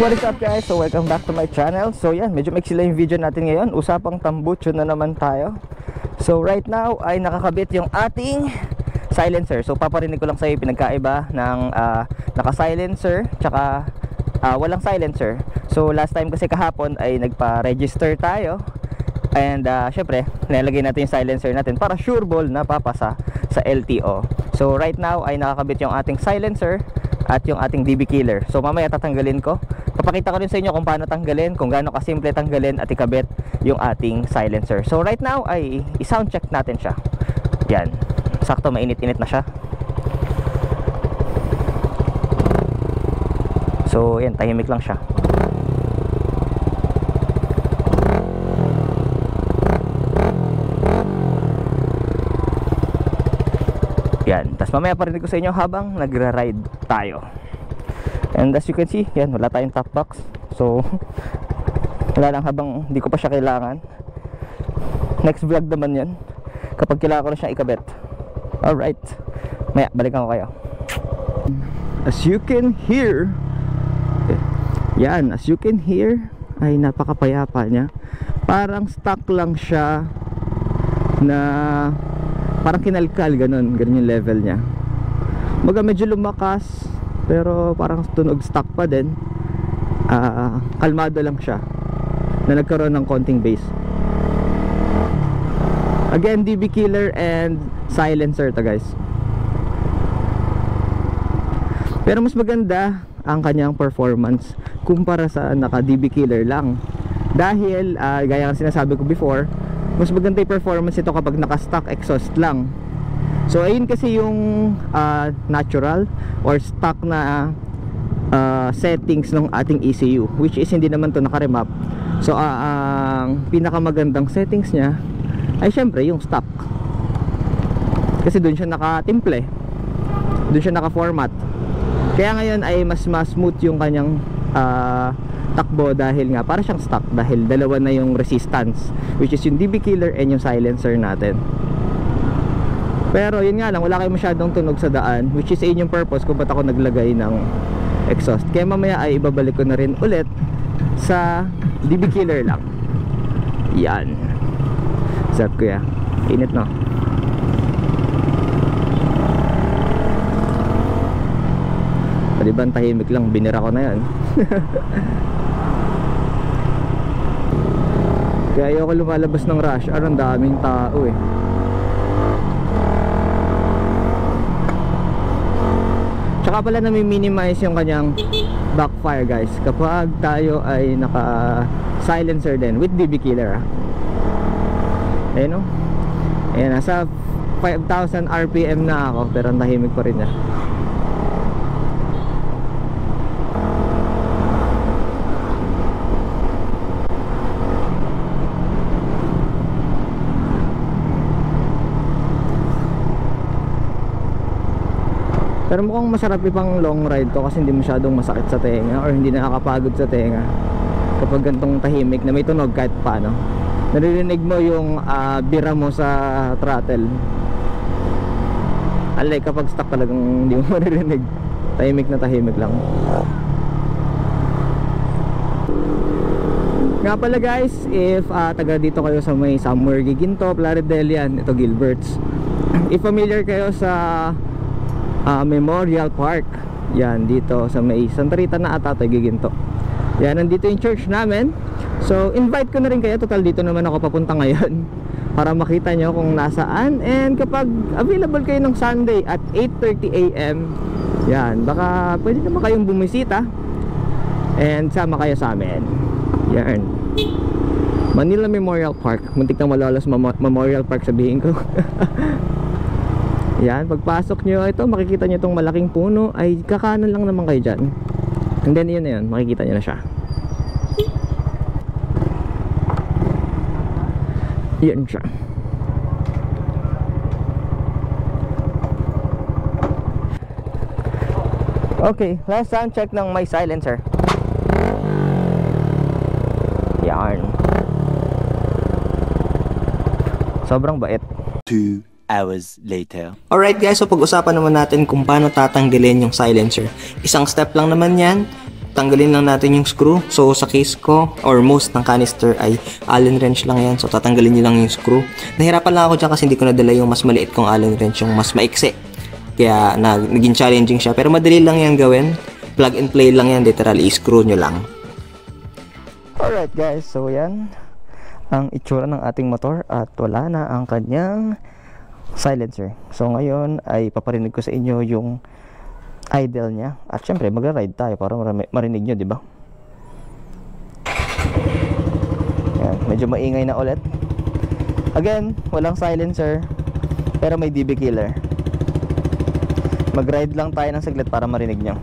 What is up guys? So welcome back to my channel. So yan, medyo maiksi lang yung video natin ngayon. Usapang tambucho na naman tayo. So right now ay nakakabit yung ating silencer. So paparinig ko lang sa iyo pinagkaiba ng naka-silencer tsaka walang silencer. So last time kasi kahapon ay nagpa-register tayo. And syempre, nilagay natin yung silencer natin para sure ball na papasa sa LTO. So right now ay nakakabit yung ating silencer at yung ating DB killer. So mamaya tatanggalin ko. Papakita ko rin sa inyo kung paano tanggalin, kung gaano kasimple tanggalin at ikabit yung ating silencer. So right now ay i-sound check natin siya. Yan. Sakto mainit-init na siya. So yan, tahimik lang siya. Yan. Tapos mamaya parinig ko sa inyo habang nagra-ride tayo. And as you can see, yan, wala tayong top box. So wala lang habang hindi ko pa siya kailangan. Next vlog naman yan kapag kailangan ko na siyang ikabit. Alright, maya balikan ko kayo. As you can hear, yan, as you can hear, ay napakapayapa niya. Parang stuck lang siya na parang kinalkal, ganun yung level niya. Baga medyo lumakas pero parang tunog stuck pa din. Kalmado lang siya na nagkaroon ng konting bass. Again, DB killer and silencer to guys. Pero mas maganda ang kanyang performance kumpara sa naka DB killer lang. Dahil gaya ng sinasabi ko before, mas maganda yung performance ito kapag naka-stock exhaust lang. So ayun kasi yung natural or stock na settings ng ating ECU, which is hindi naman to naka-remap. So ang pinakamagandang settings niya ay syempre yung stock. Kasi doon siya naka-timple, doon siya naka-format. Kaya ngayon ay mas smooth yung kanyang takbo dahil nga para siyang stock, dahil dalawa na yung resistance, which is yung DB killer and yung silencer natin. Pero yun nga lang, wala kayo masyadong tunog sa daan, which is yun yung purpose kung ba't ako naglagay ng exhaust. Kaya mamaya ay ibabalik ko na rin ulit sa DB killer lang. Yan. Sarap kuya, init no. Paliban tahimik lang, binira ko na yan. Kaya ayoko lumalabas ng rush hour, ang daming tao eh. Tsaka pala nami-minimize yung kanyang backfire guys kapag tayo ay naka silencer din with DB killer. Ayun o. Ayan, nasa 5,000 RPM na ako pero ang tahimik pa rin niya. Pero mukhang masarap ipang long ride to kasi hindi masyadong masakit sa tenga or hindi nakakapagod sa tenga kapag gantong tahimik na may tunog kahit paano. Naririnig mo yung bira mo sa throttle. Unlike kapag stuck talagang hindi mo maririnig. Tahimik na tahimik lang. Nga pala guys, if taga dito kayo sa may somewhere Giginto, Plaridel yan, ito Gilberts. If familiar kayo sa Memorial Park, yan dito sa may Santa Rita na ata tayo Giginto. Yan, nandito yung church namin. So invite ko na rin kayo, total dito naman ako papunta ngayon para makita nyo kung nasaan. And kapag available kayo ng Sunday at 8:30 AM, yan, baka pwede naman kayong bumisita and sama kayo sa amin. Yan, Manila Memorial Park. Muntik nang malolos Memorial Park sabihin ko. Yan, pagpasok nyo ito, makikita nyo itong malaking puno, ay kakanan lang naman kayo dyan. And then yun na yun, makikita nyo na siya. Yan siya. Okay, last sound check ng my silencer. Yan. Sobrang bait. 2 hours later. Alright guys, so pag-usapan naman natin kung paano tatanggalin yung silencer. Isang step lang naman yan. tanggalin lang natin yung screw. So sa case ko, or most ng canister ay Allen wrench lang yan. So tatanggalin nyo lang yung screw. Nahirapan lang ako dyan kasi hindi ko nadala yung mas maliit kong Allen wrench, yung mas maiksi. Kaya naging challenging siya. Pero madali lang yan gawin. Plug and play lang yan, literally i-screw nyo lang. Alright guys, so yan ang itsura ng ating motor at wala na ang kanyang silencer. So ngayon ay paparinig ko sa inyo yung idle niya. At syempre magra-ride tayo para marinig nyo, di ba? Yan, medyo maingay na ulit. Again, walang silencer pero may DB killer. Mag-ride lang tayo ng saglit para marinig nyo.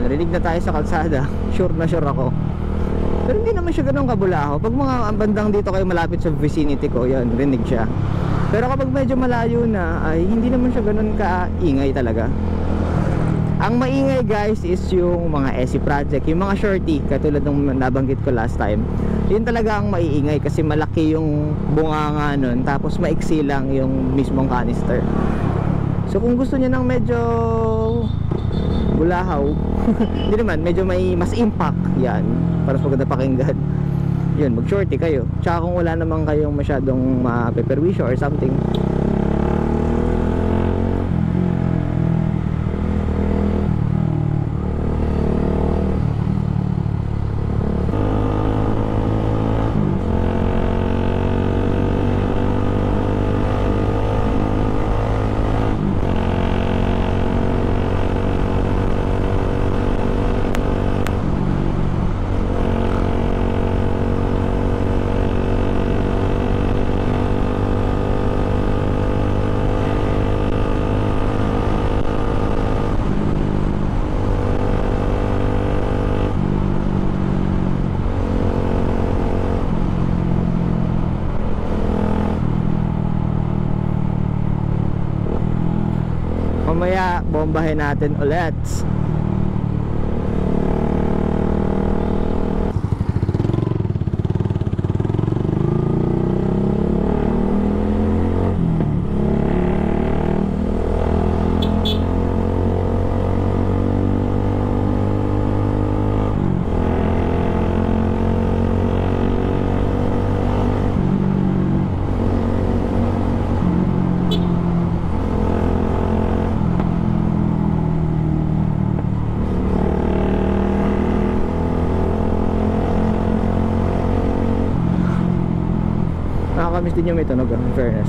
Rinig na tayo sa kalsada. Sure na sure ako. Pero hindi naman siya ganun kabulaho. Pag mga bandang dito kayo malapit sa vicinity ko, yan, rinig siya. Pero kapag medyo malayo na, ay hindi naman siya ganun kaingay talaga. Ang maingay guys is yung mga SE project, yung mga shorty, katulad ng nabanggit ko last time. Yun talaga ang maiingay kasi malaki yung bunganga nun, tapos maiksi lang yung mismong canister. So kung gusto niyo ng medyo bulahaw, hindi naman, medyo may mas impact, yan, para sa maganda pakinggan, yun, mag shorty kayo. Tsaka kung wala naman kayong masyadong mapeperwisyo or something, mamaya bombahin natin ulit. Nakakamiss din yung may tunog, in fairness.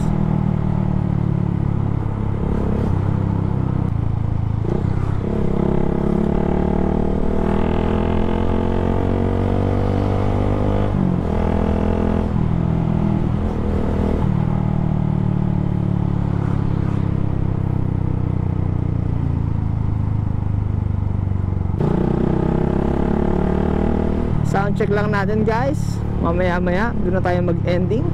Sound check lang natin guys. Mamaya doon na tayo mag-ending.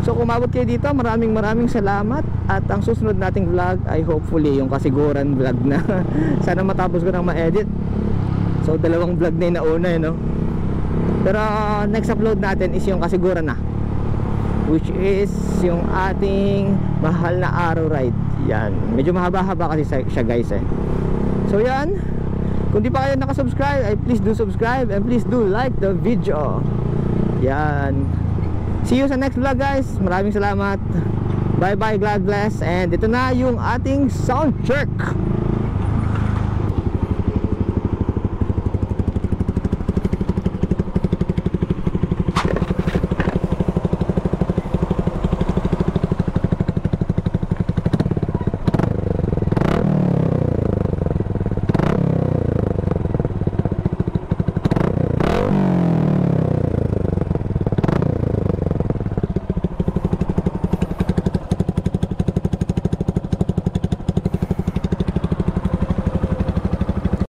So kung umabot kayo dito, maraming salamat. At ang susunod nating vlog ay hopefully yung kasiguran vlog na. Sana matapos ko nang ma-edit. So 2 vlog na yung nauna no? Pero next upload natin is yung kasiguran na, which is yung ating mahal na araw ride. Yan, medyo mahaba-haba kasi siya guys eh. So yan, kung di pa kayo nakasubscribe, ay please do subscribe and please do like the video. Yan, see you sa next vlog guys. Maraming salamat. Bye bye, God bless. And ito na yung ating sound check.